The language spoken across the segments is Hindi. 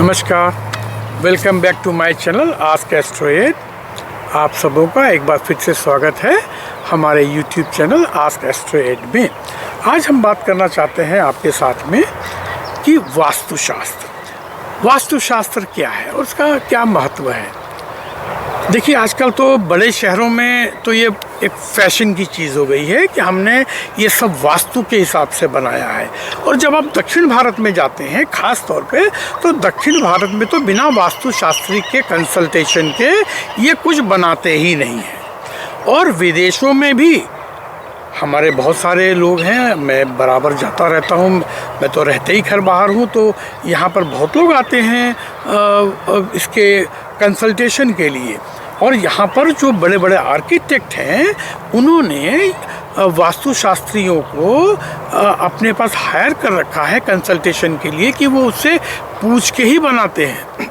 नमस्कार, welcome back to my channel ask Astroed. आप सबों का एक बार फिर से स्वागत है हमारे यूट्यूब चैनल आस्क एस्ट्रोएड में। आज हम बात करना चाहते हैं आपके साथ में कि वास्तुशास्त्र क्या है और उसका क्या महत्व है। देखिए, आजकल तो बड़े शहरों में तो ये एक फैशन की चीज़ हो गई है कि हमने ये सब वास्तु के हिसाब से बनाया है। और जब आप दक्षिण भारत में जाते हैं ख़ास तौर पे, तो दक्षिण भारत में तो बिना वास्तुशास्त्री के कंसल्टेशन के ये कुछ बनाते ही नहीं हैं। और विदेशों में भी हमारे बहुत सारे लोग हैं, मैं बराबर जाता रहता हूँ, मैं तो रहते ही घर बाहर हूँ, तो यहाँ पर बहुत लोग आते हैं इसके कंसल्टेशन के लिए। और यहाँ पर जो बड़े बड़े आर्किटेक्ट हैं, उन्होंने वास्तुशास्त्रियों को अपने पास हायर कर रखा है कंसल्टेशन के लिए कि वो उससे पूछ के ही बनाते हैं।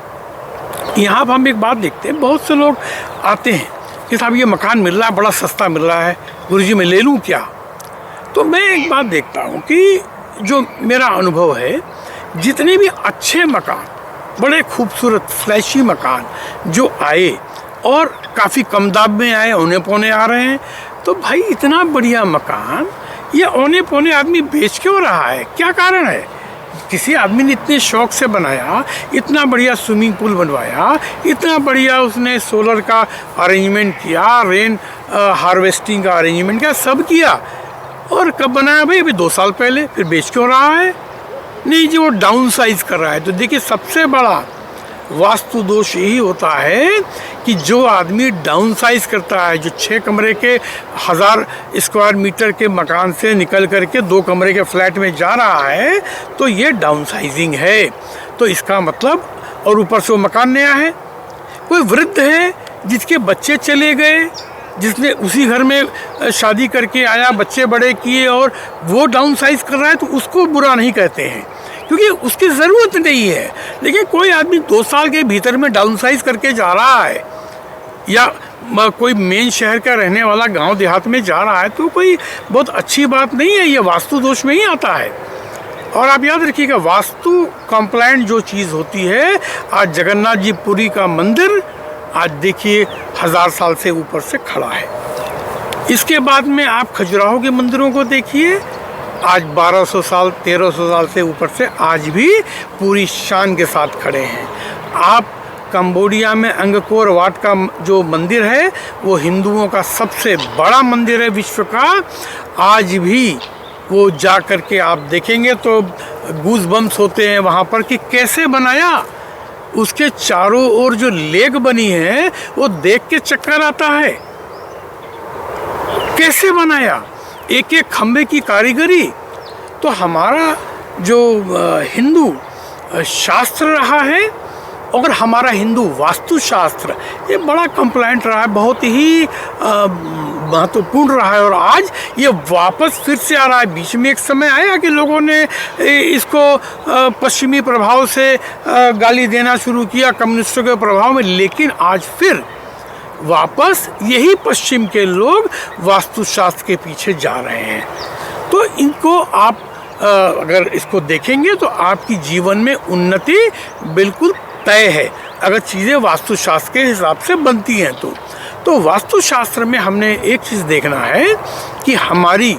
यहाँ पर हम एक बात देखते हैं, बहुत से लोग आते हैं कि साहब ये मकान मिल रहा है, बड़ा सस्ता मिल रहा है, गुरुजी मैं ले लूँ क्या। तो मैं एक बात देखता हूँ कि जो मेरा अनुभव है, जितने भी अच्छे मकान, बड़े खूबसूरत फ्लैशी मकान जो आए और काफ़ी कम दाम में आए, औने पौने आ रहे हैं, तो भाई इतना बढ़िया मकान ये औने पौने आदमी बेच क्यों रहा है? क्या कारण है? किसी आदमी ने इतने शौक से बनाया, इतना बढ़िया स्विमिंग पूल बनवाया, इतना बढ़िया उसने सोलर का अरेंजमेंट किया, रेन हार्वेस्टिंग का अरेंजमेंट किया, सब किया, और कब बनाया भाई? अभी 2 साल पहले। फिर बेच क्यों रहा है? नहीं जी, वो डाउन साइज कर रहा है। तो देखिए, सबसे बड़ा वास्तु दोष यही होता है कि जो आदमी डाउन साइज करता है, जो 6 कमरे के 1000 स्क्वायर मीटर के मकान से निकल करके 2 कमरे के फ्लैट में जा रहा है, तो ये डाउन साइजिंग है। तो इसका मतलब, और ऊपर से वो मकान नया है। कोई वृद्ध है जिसके बच्चे चले गए, जिसने उसी घर में शादी करके आया, बच्चे बड़े किए, और वो डाउन साइज कर रहा है, तो उसको बुरा नहीं कहते हैं क्योंकि उसकी ज़रूरत नहीं है। लेकिन कोई आदमी 2 साल के भीतर में डाउन साइज करके जा रहा है, या कोई मेन शहर का रहने वाला गांव देहात में जा रहा है, तो कोई बहुत अच्छी बात नहीं है। ये वास्तु दोष में ही आता है। और आप याद रखिएगा, वास्तु कंप्लायंट जो चीज़ होती है, आज जगन्नाथ जी पुरी का मंदिर आज देखिए 1000 साल से ऊपर से खड़ा है। इसके बाद में आप खजुराहो के मंदिरों को देखिए, आज 1200 साल 1300 साल से ऊपर से आज भी पूरी शान के साथ खड़े हैं। आप कंबोडिया में अंगकोर वाट का जो मंदिर है, वो हिंदुओं का सबसे बड़ा मंदिर है विश्व का। आज भी वो जा कर के आप देखेंगे तो गूज बम्स होते हैं वहाँ पर कि कैसे बनाया। उसके चारों ओर जो लेक बनी है, वो देख के चक्कर आता है, कैसे बनाया, एक एक खंबे की कारीगरी। तो हमारा जो हिंदू शास्त्र रहा है और हमारा हिंदू वास्तुशास्त्र, ये बड़ा कंप्लायंट रहा है, बहुत ही महत्वपूर्ण रहा है। और आज ये वापस फिर से आ रहा है। बीच में एक समय आया कि लोगों ने इसको पश्चिमी प्रभाव से गाली देना शुरू किया, कम्युनिस्टों के प्रभाव में, लेकिन आज फिर वापस यही पश्चिम के लोग वास्तुशास्त्र के पीछे जा रहे हैं। तो इनको आप अगर इसको देखेंगे तो आपकी जीवन में उन्नति बिल्कुल तय है, अगर चीज़ें वास्तुशास्त्र के हिसाब से बनती हैं तो वास्तुशास्त्र में हमने एक चीज़ देखना है कि हमारी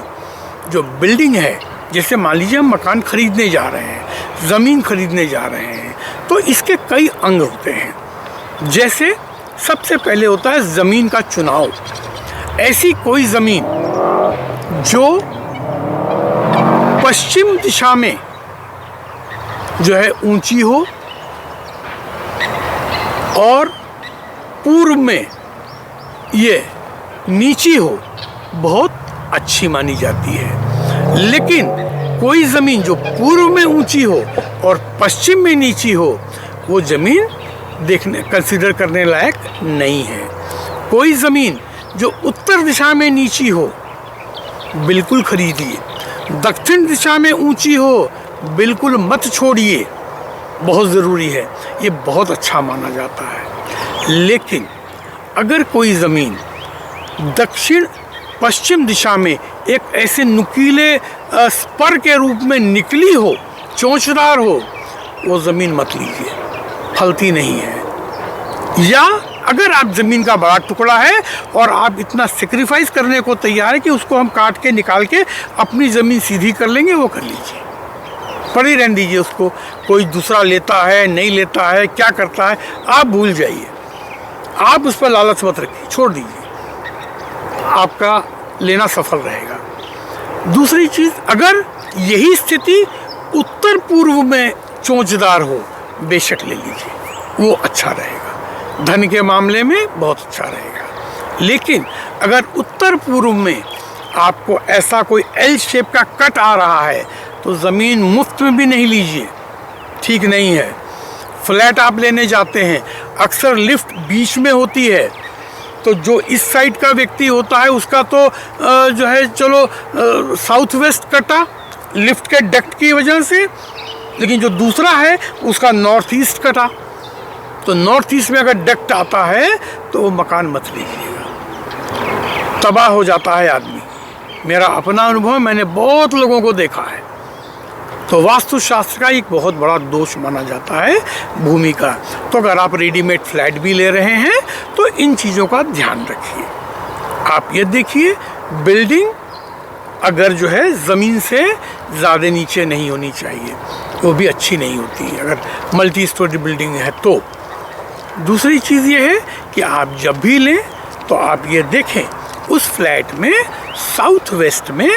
जो बिल्डिंग है, जैसे मान लीजिए हम मकान खरीदने जा रहे हैं, ज़मीन खरीदने जा रहे हैं, तो इसके कई अंग होते हैं। जैसे सबसे पहले होता है ज़मीन का चुनाव। ऐसी कोई ज़मीन जो पश्चिम दिशा में जो है ऊंची हो और पूर्व में ये नीची हो, बहुत अच्छी मानी जाती है। लेकिन कोई ज़मीन जो पूर्व में ऊंची हो और पश्चिम में नीची हो, वो ज़मीन देखने कंसीडर करने लायक नहीं है। कोई ज़मीन जो उत्तर दिशा में नीची हो, बिल्कुल खरीदिए। दक्षिण दिशा में ऊंची हो, बिल्कुल मत छोड़िए, बहुत ज़रूरी है, ये बहुत अच्छा माना जाता है। लेकिन अगर कोई ज़मीन दक्षिण पश्चिम दिशा में एक ऐसे नुकीले स्पर के रूप में निकली हो, चोंचदार हो, वो ज़मीन मत लीजिए। फलती नहीं है। या अगर आप ज़मीन का बड़ा टुकड़ा है और आप इतना सेक्रीफाइस करने को तैयार है कि उसको हम काट के निकाल के अपनी ज़मीन सीधी कर लेंगे, वो कर लीजिए, पड़ी रहने दीजिए उसको। कोई दूसरा लेता है नहीं लेता है क्या करता है आप भूल जाइए, आप उस पर लालच मत रखिए, छोड़ दीजिए, आपका लेना सफल रहेगा। दूसरी चीज़, अगर यही स्थिति उत्तर पूर्व में चोंचदार हो, बेशक ले लीजिए, वो अच्छा रहेगा, धन के मामले में बहुत अच्छा रहेगा। लेकिन अगर उत्तर पूर्व में आपको ऐसा कोई एल शेप का कट आ रहा है तो ज़मीन मुफ्त में भी नहीं लीजिए, ठीक नहीं है। फ्लैट आप लेने जाते हैं, अक्सर लिफ्ट बीच में होती है, तो जो इस साइड का व्यक्ति होता है उसका तो जो है चलो साउथ वेस्ट कटा लिफ्ट के डक्ट की वजह से, लेकिन जो दूसरा है उसका नॉर्थ ईस्ट कटा। तो नॉर्थ ईस्ट में अगर डक्ट आता है तो वो मकान मत लीजिएगा, तबाह हो जाता है आदमी। मेरा अपना अनुभव है, मैंने बहुत लोगों को देखा है। तो वास्तुशास्त्र का एक बहुत बड़ा दोष माना जाता है भूमि का। तो अगर आप रेडीमेड फ्लैट भी ले रहे हैं तो इन चीज़ों का ध्यान रखिए। आप ये देखिए, बिल्डिंग अगर जो है ज़मीन से ज़्यादा नीचे नहीं होनी चाहिए, वो भी अच्छी नहीं होती है अगर मल्टी स्टोरी बिल्डिंग है तो। दूसरी चीज़ ये है कि आप जब भी लें तो आप ये देखें उस फ्लैट में साउथ वेस्ट में,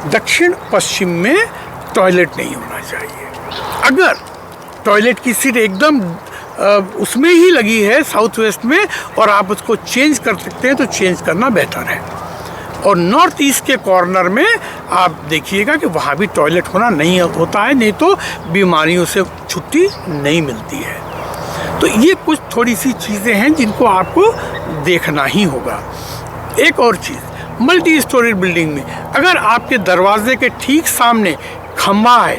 दक्षिण पश्चिम में टॉयलेट नहीं होना चाहिए। अगर टॉयलेट की सीट एकदम उसमें ही लगी है साउथ वेस्ट में और आप उसको चेंज कर सकते हैं तो चेंज करना बेहतर है। और नॉर्थ ईस्ट के कॉर्नर में आप देखिएगा कि वहाँ भी टॉयलेट होना नहीं होता है, नहीं तो बीमारियों से छुट्टी नहीं मिलती है। तो ये कुछ थोड़ी सी चीज़ें हैं जिनको आपको देखना ही होगा। एक और चीज़, मल्टी स्टोरी बिल्डिंग में अगर आपके दरवाजे के ठीक सामने खंभा है,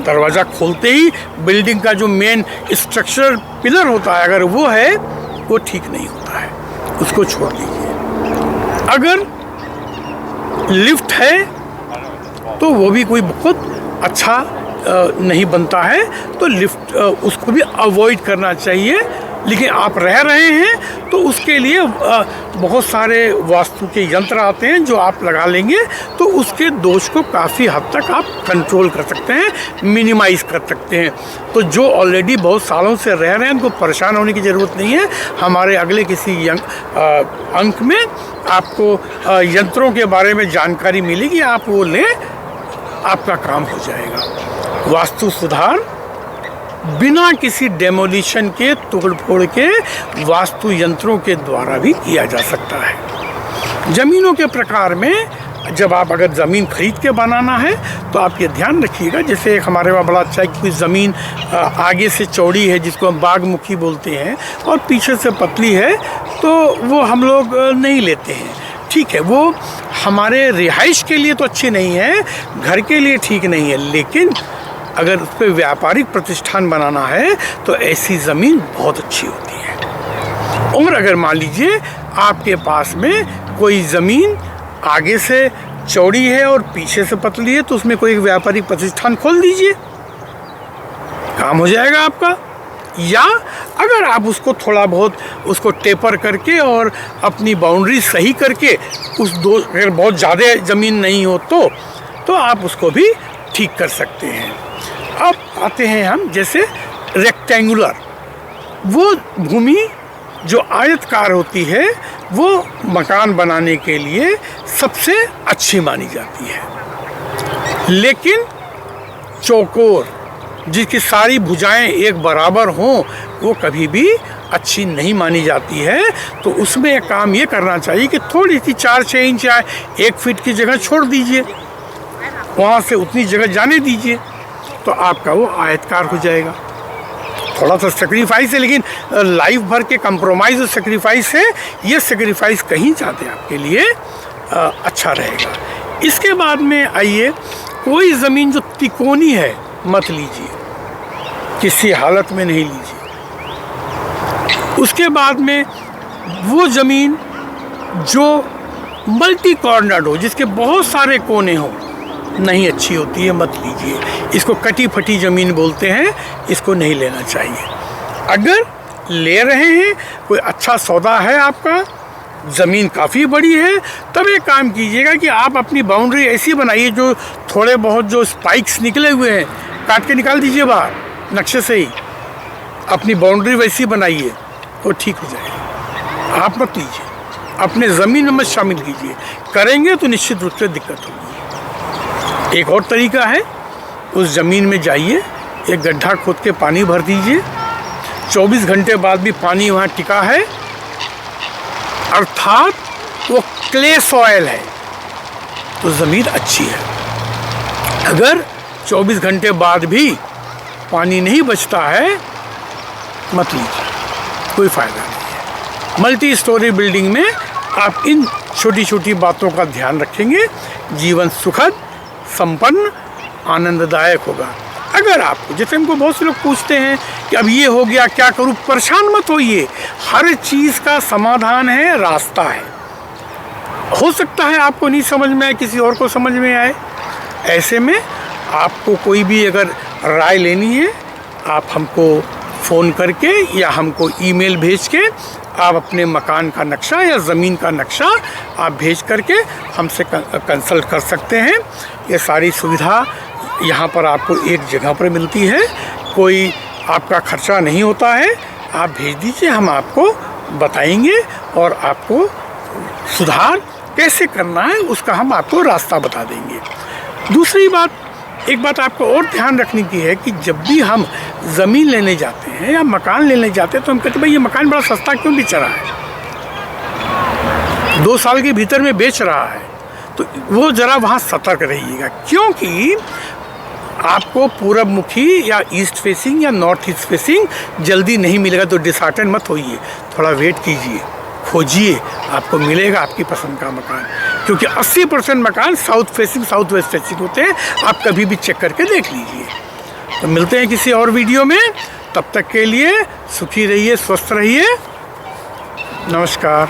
दरवाज़ा खोलते ही बिल्डिंग का जो मेन स्ट्रक्चरल पिलर होता है अगर वो है, वो ठीक नहीं होता है, उसको छोड़ दीजिए। अगर लिफ्ट है तो वो भी कोई बहुत अच्छा नहीं बनता है, तो लिफ्ट उसको भी अवॉइड करना चाहिए। लेकिन आप रह रहे हैं तो उसके लिए बहुत सारे वास्तु के यंत्र आते हैं जो आप लगा लेंगे तो उसके दोष को काफ़ी हद तक आप कंट्रोल कर सकते हैं, मिनिमाइज़ कर सकते हैं। तो जो ऑलरेडी बहुत सालों से रह रहे हैं उनको परेशान होने की ज़रूरत नहीं है। हमारे अगले किसी अंक में आपको यंत्रों के बारे में जानकारी मिलेगी, आप वो लें, आपका काम हो जाएगा। वास्तु सुधार बिना किसी डेमोलिशन के, तोड़ फोड़ के वास्तु यंत्रों के द्वारा भी किया जा सकता है। ज़मीनों के प्रकार में जब आप अगर ज़मीन खरीद के बनाना है तो आप ये ध्यान रखिएगा, जैसे एक हमारे वहाँ बड़ा अच्छा है कि ज़मीन आगे से चौड़ी है जिसको हम बागमुखी बोलते हैं और पीछे से पतली है, तो वो हम लोग नहीं लेते हैं। ठीक है, वो हमारे रिहाइश के लिए तो अच्छी नहीं है, घर के लिए ठीक नहीं है, लेकिन अगर उस पर व्यापारिक प्रतिष्ठान बनाना है तो ऐसी ज़मीन बहुत अच्छी होती है। और अगर मान लीजिए आपके पास में कोई ज़मीन आगे से चौड़ी है और पीछे से पतली है तो उसमें कोई व्यापारिक प्रतिष्ठान खोल दीजिए, काम हो जाएगा आपका। या अगर आप उसको थोड़ा बहुत उसको टेपर करके और अपनी बाउंड्री सही करके उस दो, अगर बहुत ज़्यादा ज़मीन नहीं हो तो आप उसको भी ठीक कर सकते हैं। अब आते हैं हम जैसे रेक्टेंगुलर, वो भूमि जो आयतकार होती है वो मकान बनाने के लिए सबसे अच्छी मानी जाती है। लेकिन चौकोर जिसकी सारी भुजाएं एक बराबर हों वो कभी भी अच्छी नहीं मानी जाती है। तो उसमें एक काम ये करना चाहिए कि थोड़ी सी 4-6 इंच या 1 फीट की जगह छोड़ दीजिए, वहाँ से उतनी जगह जाने दीजिए, तो आपका वो आयतकार हो जाएगा। थोड़ा सा सेक्रीफाइस है, लेकिन लाइफ भर के कंप्रोमाइज़ और सेक्रीफाइस है, ये सेक्रीफाइस कहीं जाते आपके लिए अच्छा रहेगा। इसके बाद में आइए, कोई ज़मीन जो तिकोनी है मत लीजिए, किसी हालत में नहीं लीजिए। उसके बाद में वो ज़मीन जो मल्टी कॉर्नर्ड हो, जिसके बहुत सारे कोने हों, नहीं अच्छी होती है, मत लीजिए। इसको कटी फटी ज़मीन बोलते हैं, इसको नहीं लेना चाहिए। अगर ले रहे हैं, कोई अच्छा सौदा है आपका, ज़मीन काफ़ी बड़ी है, तब एक काम कीजिएगा कि आप अपनी बाउंड्री ऐसी बनाइए जो थोड़े बहुत जो स्पाइक्स निकले हुए हैं काट के निकाल दीजिए बाहर, नक्शे से ही अपनी बाउंड्री वैसी बनाइए तो ठीक हो जाएगा। आप मत लीजिए, अपने ज़मीन में मत शामिल कीजिए, करेंगे तो निश्चित रूप से दिक्कत होगी। एक और तरीका है, उस ज़मीन में जाइए, एक गड्ढा खोद के पानी भर दीजिए, 24 घंटे बाद भी पानी वहाँ टिका है, अर्थात वो क्ले सॉयल है, तो ज़मीन अच्छी है। अगर 24 घंटे बाद भी पानी नहीं बचता है, मत लीजिए, कोई फ़ायदा नहीं है। मल्टी स्टोरी बिल्डिंग में आप इन छोटी छोटी बातों का ध्यान रखेंगे, जीवन सुखद, संपन्न, आनंददायक होगा। अगर आपको, जैसे हमको बहुत से लोग पूछते हैं कि अब ये हो गया क्या करूं, परेशान मत होइए, हर चीज़ का समाधान है, रास्ता है। हो सकता है आपको नहीं समझ में आए, किसी और को समझ में आए। ऐसे में आपको कोई भी अगर राय लेनी है, आप हमको फ़ोन करके या हमको ईमेल भेज के आप अपने मकान का नक्शा या ज़मीन का नक्शा आप भेज करके हमसे कंसल्ट कर सकते हैं। ये सारी सुविधा यहाँ पर आपको एक जगह पर मिलती है, कोई आपका खर्चा नहीं होता है। आप भेज दीजिए, हम आपको बताएंगे और आपको सुधार कैसे करना है उसका हम आपको रास्ता बता देंगे। दूसरी बात, एक बात आपको और ध्यान रखने की है कि जब भी हम ज़मीन लेने जाते हैं या मकान लेने जाते हैं तो हम कहते हैं भाई ये मकान बड़ा सस्ता क्यों बेच रहा है, 2 साल के भीतर में बेच रहा है, तो वो ज़रा वहाँ सतर्क रहिएगा। क्योंकि आपको पूरब मुखी या ईस्ट फेसिंग या नॉर्थ ईस्ट फेसिंग जल्दी नहीं मिलेगा, तो डिसहार्टन मत होइए, थोड़ा वेट कीजिए, खोजिए, आपको मिलेगा आपकी पसंद का मकान। क्योंकि 80% मकान south facing, south west facing होते हैं, आप कभी भी चेक करके देख लीजिए। तो मिलते हैं किसी और वीडियो में, तब तक के लिए सुखी रहिए, स्वस्थ रहिए, नमस्कार।